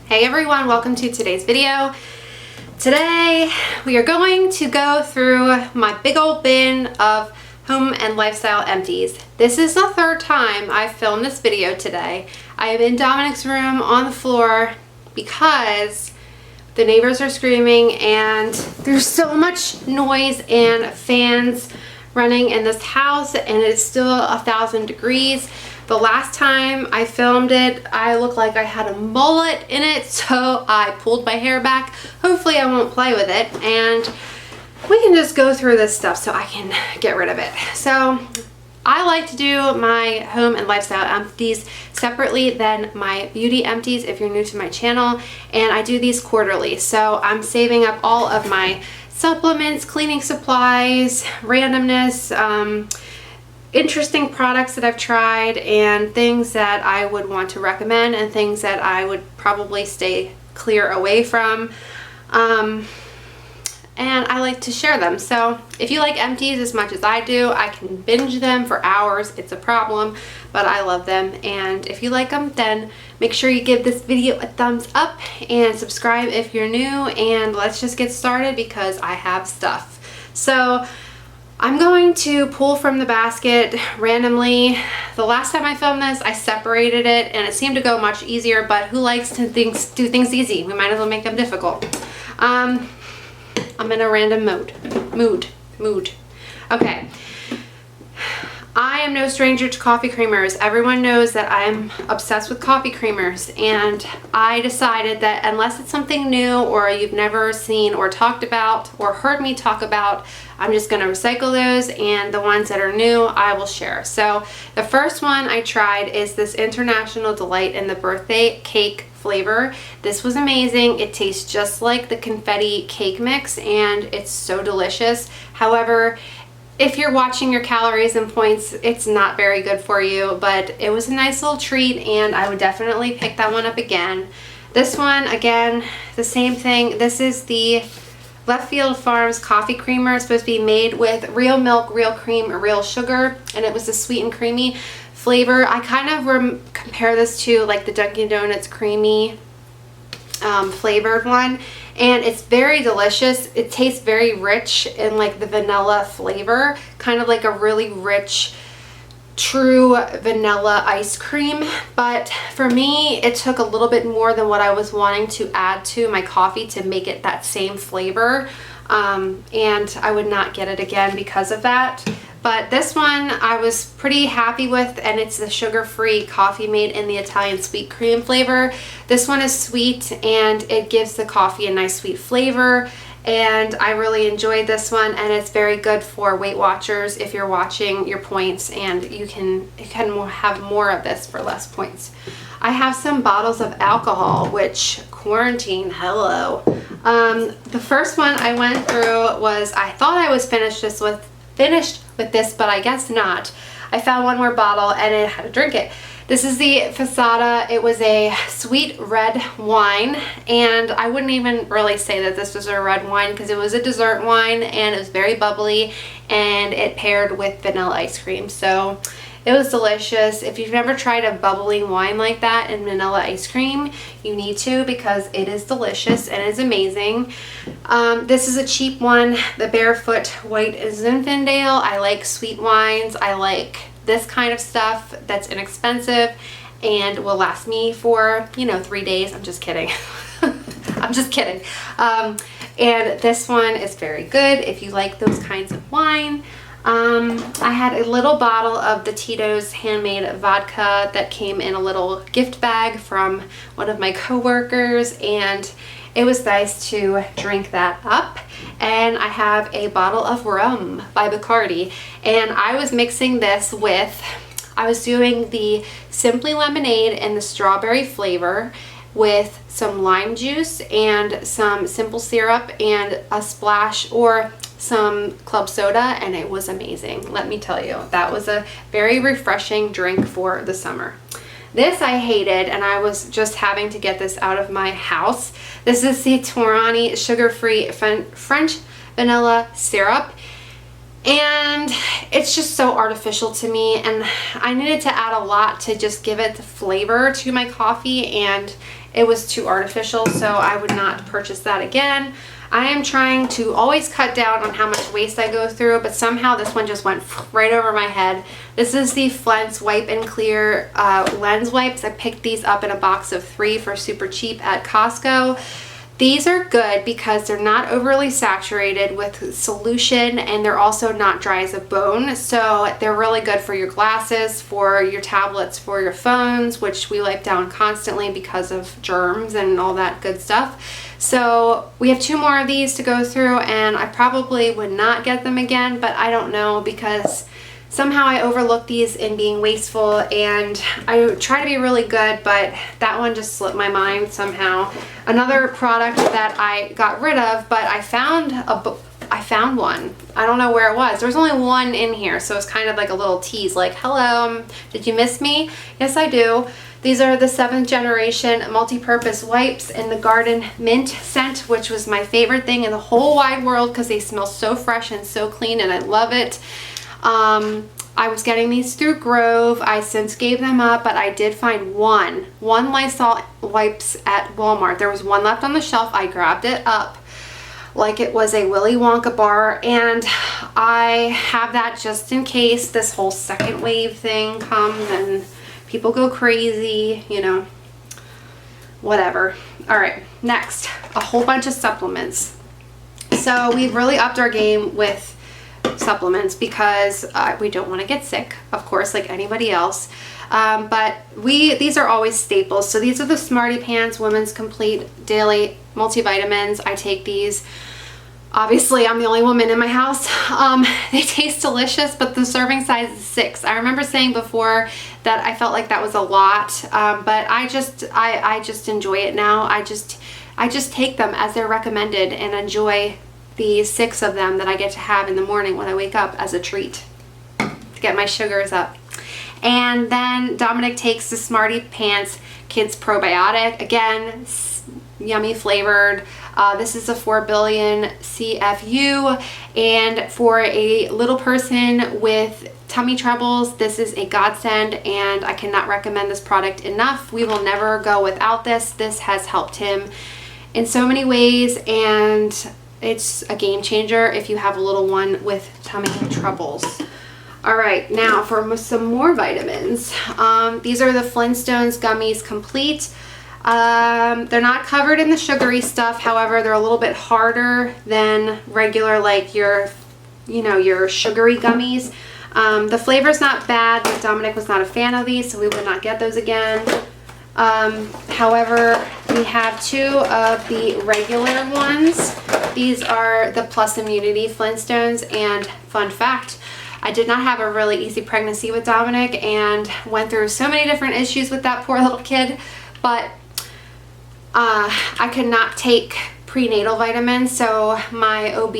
Hey everyone, welcome to today's video. Today we are going to go through my big old bin of home and lifestyle empties. This is the third time I've filmed this video today. I am in Dominik's room on the floor because the neighbors are screaming and there's so much noise and fans running in this house, and it's still 1,000 degrees. The last time I filmed it, I looked like I had a mullet in it, so I pulled my hair back. Hopefully I won't play with it, and we can just go through this stuff so I can get rid of it. So I like to do my home and lifestyle empties separately than my beauty empties if you're new to my channel, and I do these quarterly. So I'm saving up all of my supplements, cleaning supplies, randomness, interesting products that I've tried, and things that I would want to recommend and things that I would probably stay clear away from. And I like to share them. So if you like empties as much as I do, I can binge them for hours. It's a problem, but I love them. And if you like them, then make sure you give this video a thumbs up and subscribe if you're new, and let's just get started because I have stuff. So I'm going to pull from the basket randomly. The last time I filmed this, I separated it and it seemed to go much easier, but who likes to do things easy? We might as well make them difficult. I'm in a random mood. Okay. I am no stranger to coffee creamers. Everyone knows that I'm obsessed with coffee creamers, and I decided that unless it's something new or you've never seen or talked about or heard me talk about, I'm just going to recycle those, and the ones that are new I will share. So the first one I tried is this International Delight in the birthday cake flavor. This was amazing. It tastes just like the confetti cake mix and it's so delicious. However, if you're watching your calories and points, it's not very good for you, but it was a nice little treat and I would definitely pick that one up again. This one, again, the same thing. This is the Left Field Farms coffee creamer. It's supposed to be made with real milk, real cream, real sugar, and it was a sweet and creamy flavor. I kind of compare this to like the Dunkin' Donuts creamy flavored one, and it's very delicious. It tastes very rich in like the vanilla flavor, kind of like a really rich true vanilla ice cream. But for me, it took a little bit more than what I was wanting to add to my coffee to make it that same flavor, and I would not get it again because of that. But this one I was pretty happy with, and it's the sugar-free coffee made in the Italian sweet cream flavor. This one is sweet and it gives the coffee a nice sweet flavor, and I really enjoyed this one, and it's very good for Weight Watchers if you're watching your points, and you can have more of this for less points. I have some bottles of alcohol, which quarantine, hello. The first one I went through was, I thought I was finished with this, but I guess not. I found one more bottle and I had to drink it. This is the Fasada. It was a sweet red wine, and I wouldn't even really say that this was a red wine because it was a dessert wine and it was very bubbly, and it paired with vanilla ice cream. So it was delicious. If you've never tried a bubbling wine like that in vanilla ice cream, you need to, because it is delicious and is amazing. This is a cheap one, the Barefoot White Zinfandel. I like sweet wines. I like this kind of stuff that's inexpensive and will last me for, 3 days. I'm just kidding. I'm just kidding. And this one is very good if you like those kinds of wine. I had a little bottle of the Tito's handmade vodka that came in a little gift bag from one of my coworkers, and it was nice to drink that up. And I have a bottle of rum by Bacardi, and I was mixing this with, I was doing the Simply Lemonade and the strawberry flavor with some lime juice and some simple syrup and a splash or some club soda, and it was amazing. Let me tell you, that was a very refreshing drink for the summer. This I hated, and I was just having to get this out of my house. This is the Torani sugar-free French vanilla syrup, and it's just so artificial to me, and I needed to add a lot to just give it the flavor to my coffee, and it was too artificial, so I would not purchase that again. I am trying to always cut down on how much waste I go through, but somehow this one just went right over my head. This is the Flens Wipe and Clear lens wipes. I picked these up in a box of 3 for super cheap at Costco. These are good because they're not overly saturated with solution, and they're also not dry as a bone. So they're really good for your glasses, for your tablets, for your phones, which we wipe down constantly because of germs and all that good stuff. So we have 2 more of these to go through, and I probably would not get them again, but I don't know, because somehow I overlook these in being wasteful, and I try to be really good, but that one just slipped my mind somehow. Another product that I got rid of, but I found one. I don't know where it was. There was only one in here, so it's kind of like a little tease, like, hello, did you miss me? Yes, I do. These are the 7th generation multi-purpose wipes in the Garden Mint scent, which was my favorite thing in the whole wide world because they smell so fresh and so clean, and I love it. I was getting these through Grove. I since gave them up, but I did find one Lysol wipes at Walmart. There was one left on the shelf. I grabbed it up like it was a Willy Wonka bar, and I have that just in case this whole second wave thing comes and people go crazy, you know, whatever. All right, next, a whole bunch of supplements. So we've really upped our game with supplements because we don't want to get sick, of course, like anybody else. But these are always staples. So these are the Smarty Pants Women's Complete Daily Multivitamins. I take these. Obviously, I'm the only woman in my house. They taste delicious, but the serving size is 6. I remember saying before that I felt like that was a lot, but I just enjoy it now. I just take them as they're recommended and enjoy the 6 of them that I get to have in the morning when I wake up as a treat to get my sugars up. And then Dominik takes the Smarty Pants Kids Probiotic. Again, yummy flavored. This is a 4 billion CFU, and for a little person with tummy troubles, this is a godsend, and I cannot recommend this product enough. We will never go without this. This has helped him in so many ways, and it's a game changer if you have a little one with tummy troubles. All right, now for some more vitamins. These are the Flintstones Gummies Complete. They're not covered in the sugary stuff. However, they're a little bit harder than regular, like your sugary gummies. The flavor's not bad, but Dominik was not a fan of these, so we would not get those again. However, we have 2 of the regular ones. These are the Plus Immunity Flintstones, and fun fact, I did not have a really easy pregnancy with Dominik and went through so many different issues with that poor little kid, but I could not take prenatal vitamins, so my OB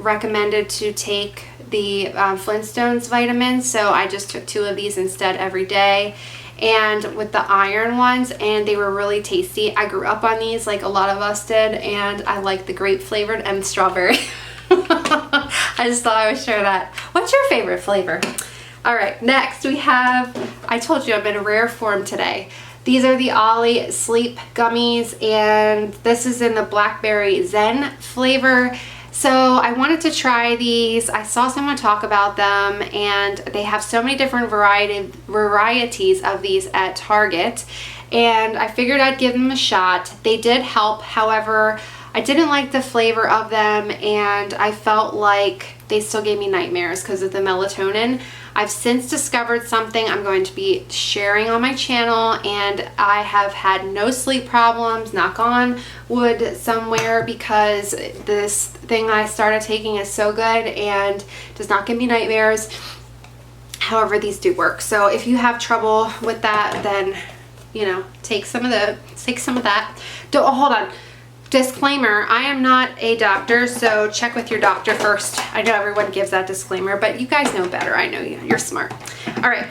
recommended to take the Flintstones vitamins, so I just took 2 of these instead every day, and with the iron ones, and they were really tasty. I grew up on these like a lot of us did, and I like the grape flavored and strawberry. I just thought I would share that. What's your favorite flavor? All right, next we have, I told you I'm in a rare form today. These are the Ollie Sleep Gummies, and this is in the Blackberry Zen flavor. So I wanted to try these. I saw someone talk about them, and they have so many different varieties of these at Target, and I figured I'd give them a shot. They did help. However, I didn't like the flavor of them, and I felt like they still gave me nightmares because of the melatonin. I've since discovered something I'm going to be sharing on my channel, and I have had no sleep problems, knock on wood somewhere, because this thing I started taking is so good and does not give me nightmares. However, these do work. So if you have trouble with that, then, you know, take some of that. Hold on. Disclaimer, I am not a doctor, so check with your doctor first. I know everyone gives that disclaimer, but you guys know better. I know you're smart. All right,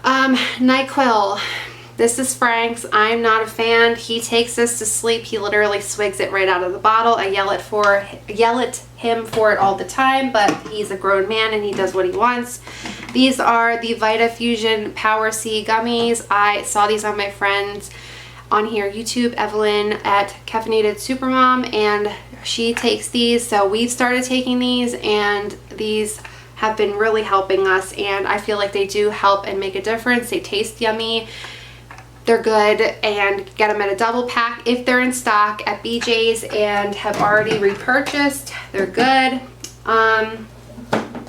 NyQuil. This is Frank's. I'm not a fan. He takes this to sleep. He literally swigs it right out of the bottle. I yell at him for it all the time, but he's a grown man and he does what he wants. These are the VitaFusion Power C gummies. I saw these on my friend's on here, YouTube Evelyn at Caffeinated Supermom, and she takes these. So we've started taking these, and these have been really helping us, and I feel like they do help and make a difference. They taste yummy. They're good, and get them at a double pack if they're in stock at BJ's and have already repurchased. They're good.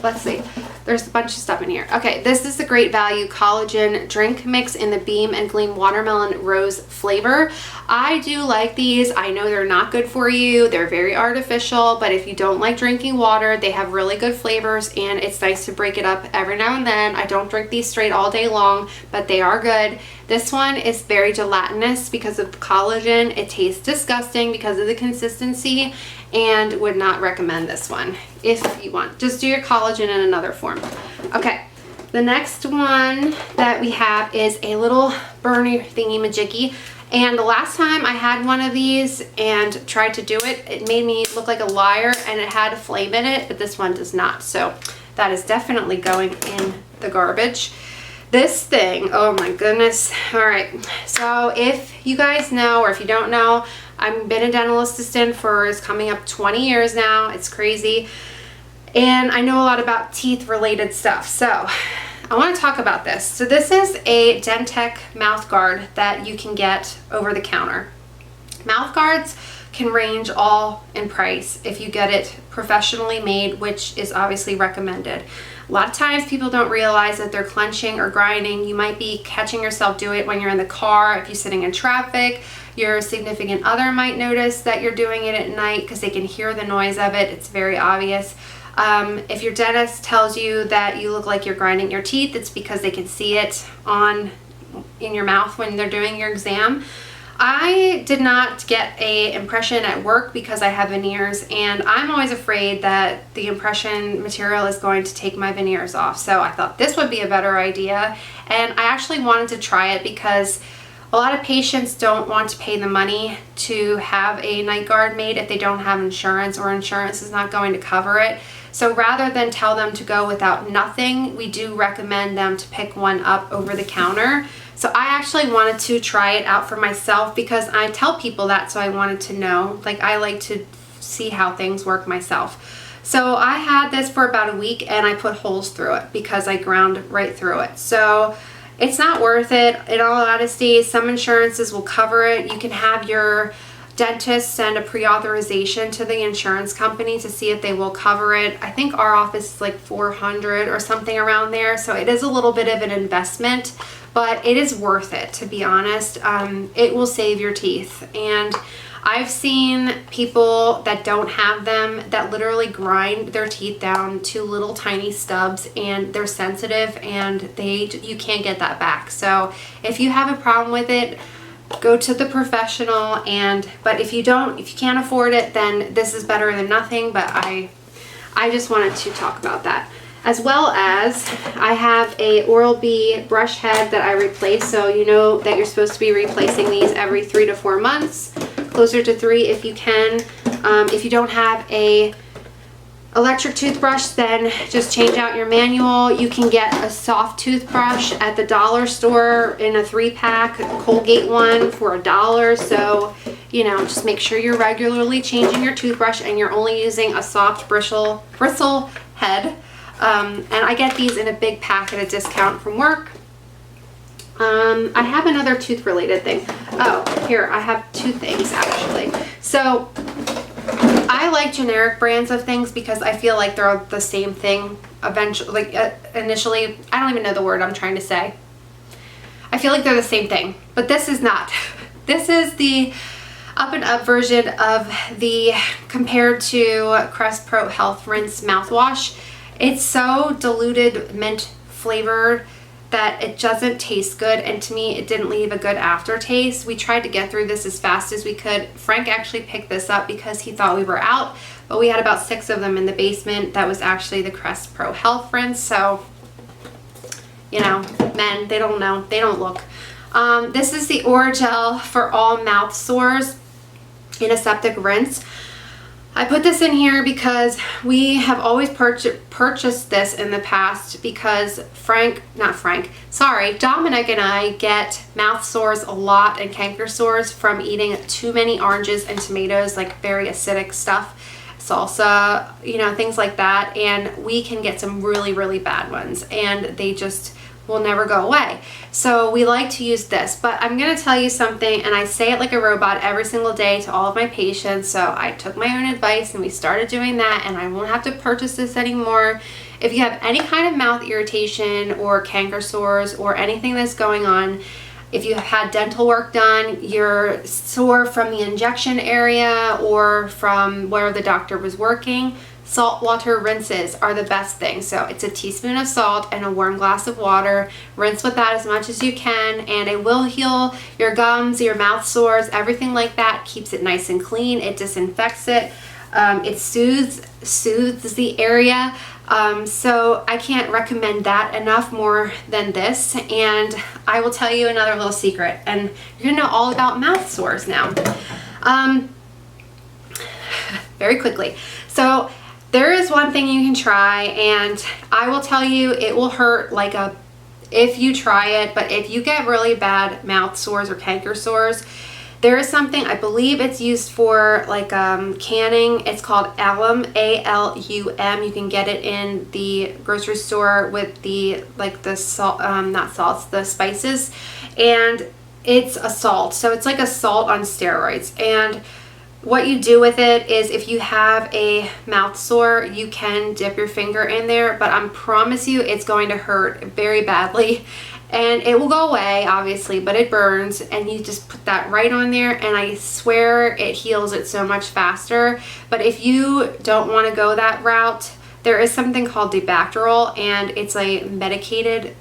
Let's see. There's a bunch of stuff in here. Okay, this is the Great Value Collagen Drink Mix in the Beam and Gleam Watermelon Rose flavor. I do like these. I know they're not good for you. They're very artificial, but if you don't like drinking water, they have really good flavors, and it's nice to break it up every now and then. I don't drink these straight all day long, but they are good. This one is very gelatinous because of collagen. It tastes disgusting because of the consistency, and would not recommend this one if you want. Just do your collagen in another form. Okay, the next one that we have is a little burner thingy majiggy. And the last time I had one of these and tried to do it, it made me look like a liar, and it had a flame in it, but this one does not. So that is definitely going in the garbage. This thing, oh my goodness. All right, so if you guys know, or if you don't know, I've been a dental assistant for, it's coming up 20 years now. It's crazy. And I know a lot about teeth related stuff. So I want to talk about this. So this is a Dentec mouth guard that you can get over the counter. Mouth guards can range all in price if you get it professionally made, which is obviously recommended. A lot of times people don't realize that they're clenching or grinding. You might be catching yourself do it when you're in the car, if you're sitting in traffic. Your significant other might notice that you're doing it at night because they can hear the noise of it. It's very obvious. If your dentist tells you that you look like you're grinding your teeth, it's because they can see it in your mouth when they're doing your exam. I did not get an impression at work because I have veneers, and I'm always afraid that the impression material is going to take my veneers off. So I thought this would be a better idea, and I actually wanted to try it because a lot of patients don't want to pay the money to have a night guard made if they don't have insurance, or insurance is not going to cover it. So rather than tell them to go without nothing, we do recommend them to pick one up over the counter. So I actually wanted to try it out for myself because I tell people that, so I wanted to know. Like, I like to see how things work myself. So I had this for about a week, and I put holes through it because I ground right through it. So it's not worth it. In all honesty, some insurances will cover it. You can have your dentist send a pre-authorization to the insurance company to see if they will cover it. I think our office is like $400 or something around there. So it is a little bit of an investment, but it is worth it, to be honest. It will save your teeth. And I've seen people that don't have them that literally grind their teeth down to little tiny stubs, and they're sensitive, and you can't get that back. So if you have a problem with it, go to the professional. But if you can't afford it, then this is better than nothing. But I just wanted to talk about that. As well as I have a Oral-B brush head that I replace. So you know that you're supposed to be replacing these every 3 to 4 months, closer to 3 if you can. If you don't have a electric toothbrush, then just change out your manual. You can get a soft toothbrush at the dollar store in a 3-pack, Colgate one for $1. So, you know, just make sure you're regularly changing your toothbrush and you're only using a soft bristle head. And I get these in a big pack at a discount from work. I have another tooth related thing. Oh, here, I have 2 things actually. So I like generic brands of things because I feel like they're the same thing eventually. Initially, I don't even know the word I'm trying to say. I feel like they're the same thing, but this is not. This is the up and up version of the compared to Crest Pro Health Rinse mouthwash. It's so diluted mint flavored that it doesn't taste good, and to me it didn't leave a good aftertaste. We tried to get through this as fast as we could. Frank actually picked this up because he thought we were out, but we had about 6 of them in the basement. That was actually the Crest Pro Health Rinse. So, you know, men, they don't know, they don't look. This is the Oragel for all mouth sores in a septic rinse. I put this in here because we have always purchased this in the past because Dominik and I get mouth sores a lot and canker sores from eating too many oranges and tomatoes, like very acidic stuff, salsa, you know, things like that. And we can get some really, really bad ones and they just will never go away. So we like to use this, but I'm going to tell you something, and I say it like a robot every single day to all of my patients. So I took my own advice and we started doing that, and I won't have to purchase this anymore. If you have any kind of mouth irritation or canker sores or anything that's going on, if you have had dental work done, you're sore from the injection area or from where the doctor was working, salt water rinses are the best thing. So it's a teaspoon of salt and a warm glass of water. Rinse with that as much as you can, and it will heal your gums, your mouth sores, everything like that. Keeps it nice and clean. It disinfects it. It soothes the area. So I can't recommend that enough more than this. And I will tell you another little secret, and you're gonna know all about mouth sores now. Very quickly. So there is one thing you can try, and I will tell you it will hurt like if you try it, but if you get really bad mouth sores or canker sores, there is something, I believe it's used for like canning. It's called alum, A-L-U-M. You can get it in the grocery store with the salt, not salts, the spices, and it's a salt. So it's like a salt on steroids. And what you do with it is if you have a mouth sore, you can dip your finger in there, but I promise you it's going to hurt very badly. And it will go away, obviously, but it burns, and you just put that right on there, and I swear it heals it so much faster. But if you don't want to go that route, there is something called Debacterol, and it's a medicated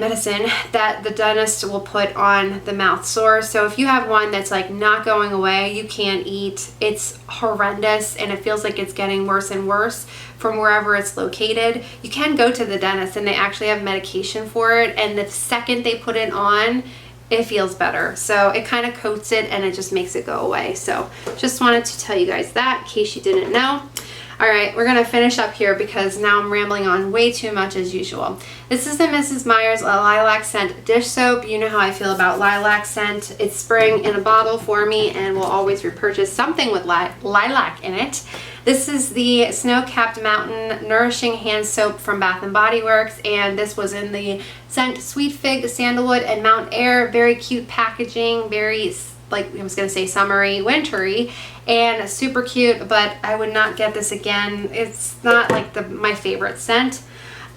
medicine that the dentist will put on the mouth sore. So if you have one that's like not going away, you can't eat, it's horrendous and it feels like it's getting worse and worse from wherever it's located, you can go to the dentist and they actually have medication for it, and the second they put it on, it feels better. So it kind of coats it and it just makes it go away. So just wanted to tell you guys that in case you didn't know. All right, we're gonna finish up here because now I'm rambling on way too much as usual. This is the Mrs.Meyer's Lilac Scent Dish Soap. You know how I feel about lilac scent. It's spring in a bottle for me, and we'll always repurchase something with lilac in it. This is the Snow-Capped Mountain Nourishing Hand Soap from Bath & Body Works, and this was in the scent Sweet Fig, Sandalwood, and Mount Air. Very cute packaging, very, like I was gonna say, summery, wintry, and super cute, but I would not get this again. It's not like my favorite scent.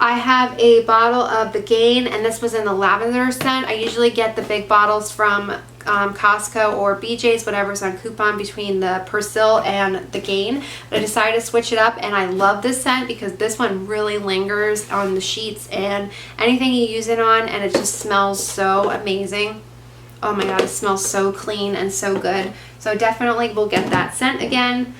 I have a bottle of the Gain, and this was in the lavender scent. I usually get the big bottles from Costco or BJ's, whatever's on coupon between the Persil and the Gain. But I decided to switch it up, and I love this scent because this one really lingers on the sheets and anything you use it on, and it just smells so amazing. Oh my god, it smells so clean and so good. So definitely we'll get that scent again.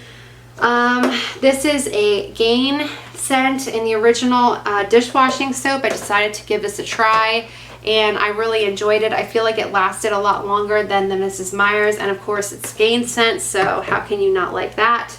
This is a Gain scent in the original dishwashing soap. I decided to give this a try, and I really enjoyed it. I feel like it lasted a lot longer than the Mrs.Meyer's, and of course it's Gain scent, so how can you not like that?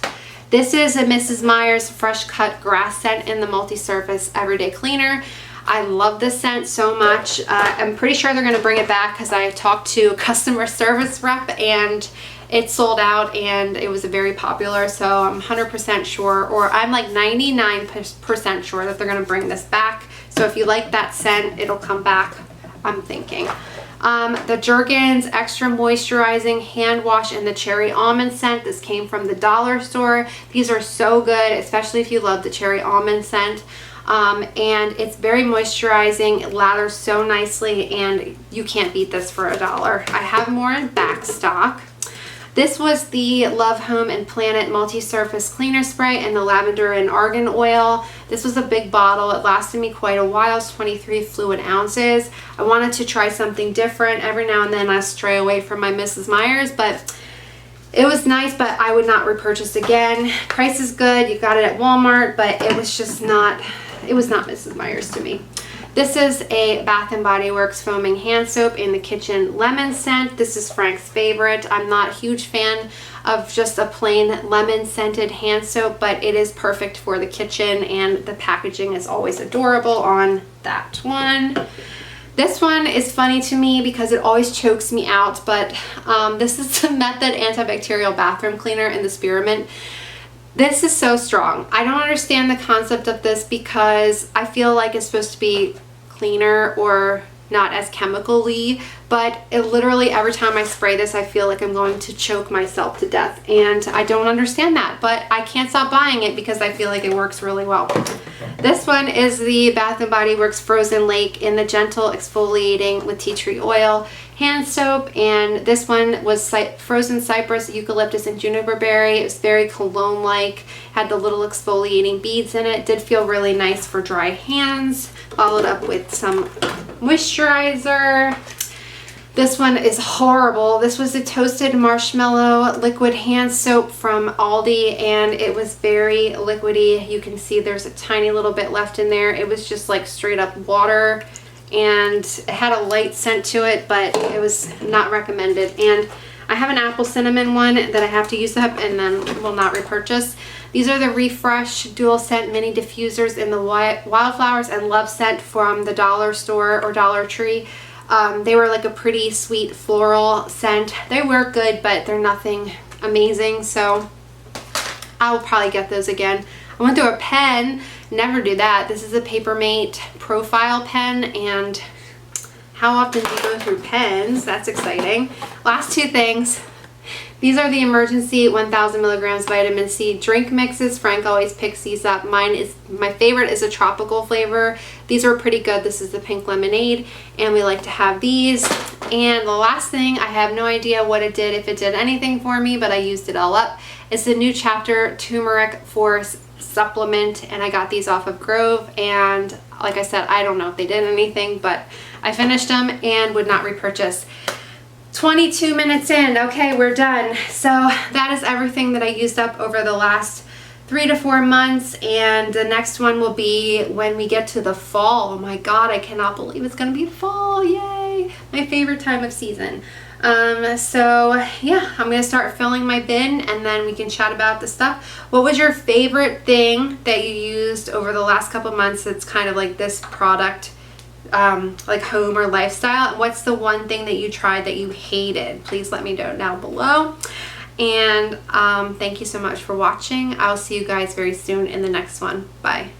This is a Mrs.Meyer's Fresh Cut Grass scent in the multi-surface everyday cleaner. I love this scent so much. I'm pretty sure they're gonna bring it back because I talked to a customer service rep and it sold out, and it was very popular, so I'm 100% sure, or I'm like 99% sure that they're gonna bring this back. So if you like that scent, it'll come back, I'm thinking. The Jergens Extra Moisturizing Hand Wash in the Cherry Almond scent. This came from the dollar store. These are so good, especially if you love the cherry almond scent. And it's very moisturizing. It lathers so nicely, and you can't beat this for $1. I have more in back stock. This was the Love Home and Planet Multi-Surface Cleaner Spray in the lavender and argan oil. This was a big bottle. It lasted me quite a while. It's 23 fluid ounces. I wanted to try something different. Every now and then I stray away from my Mrs.Meyer's, but it was nice, but I would not repurchase again. Price is good. You got it at Walmart, but it was just not, it was not Mrs.Meyer's to me. This is a Bath & Body Works foaming hand soap in the kitchen lemon scent. This is Frank's favorite. I'm not a huge fan of just a plain lemon scented hand soap, but it is perfect for the kitchen, and the packaging is always adorable on that one. This one is funny to me because it always chokes me out, but this is the Method Antibacterial Bathroom Cleaner in the Spearmint. This is so strong. I don't understand the concept of this because I feel like it's supposed to be cleaner or not as chemically, but it literally every time I spray this I feel like I'm going to choke myself to death, and I don't understand that, but I can't stop buying it because I feel like it works really well. This one is the Bath & Body Works Frozen Lake in the Gentle Exfoliating with Tea Tree Oil hand soap, and this one was frozen cypress, eucalyptus, and juniper berry. It was very cologne-like, had the little exfoliating beads in it. Did feel really nice for dry hands. Followed up with some moisturizer. This one is horrible. This was a toasted marshmallow liquid hand soap from Aldi, and it was very liquidy. You can see there's a tiny little bit left in there. It was just like straight up water, and it had a light scent to it, but it was not recommended. And I have an apple cinnamon one that I have to use up and then will not repurchase. These are the Refresh dual scent mini diffusers in the Wildflowers and Love scent from the dollar store or Dollar Tree. They were like a pretty sweet floral scent. They were good, but they're nothing amazing, so I will probably get those again. I went through a pen. Never do that. This is a Papermate profile pen, and how often do you go through pens? That's exciting. Last two things. These are the Emergen-C 1000 milligrams vitamin C drink mixes. Frank always picks these up. My favorite is a tropical flavor. These are pretty good. This is the pink lemonade, and we like to have these. And the last thing, I have no idea what it did, if it did anything for me, but I used it all up. It's the New Chapter Turmeric Force supplement, and I got these off of Grove, and like I said, I don't know if they did anything, but I finished them and would not repurchase. 22 minutes in. Okay, we're done. So that is everything that I used up over the last 3 to 4 months, and the next one will be when we get to the fall. Oh my god, I cannot believe it's gonna be fall. Yay, my favorite time of season. So yeah, I'm gonna start filling my bin, and then we can chat about the stuff. What was your favorite thing that you used over the last couple months that's kind of like this product, like home or lifestyle? And what's the one thing that you tried that you hated? Please let me know down below. And thank you so much for watching. I'll see you guys very soon in the next one. Bye.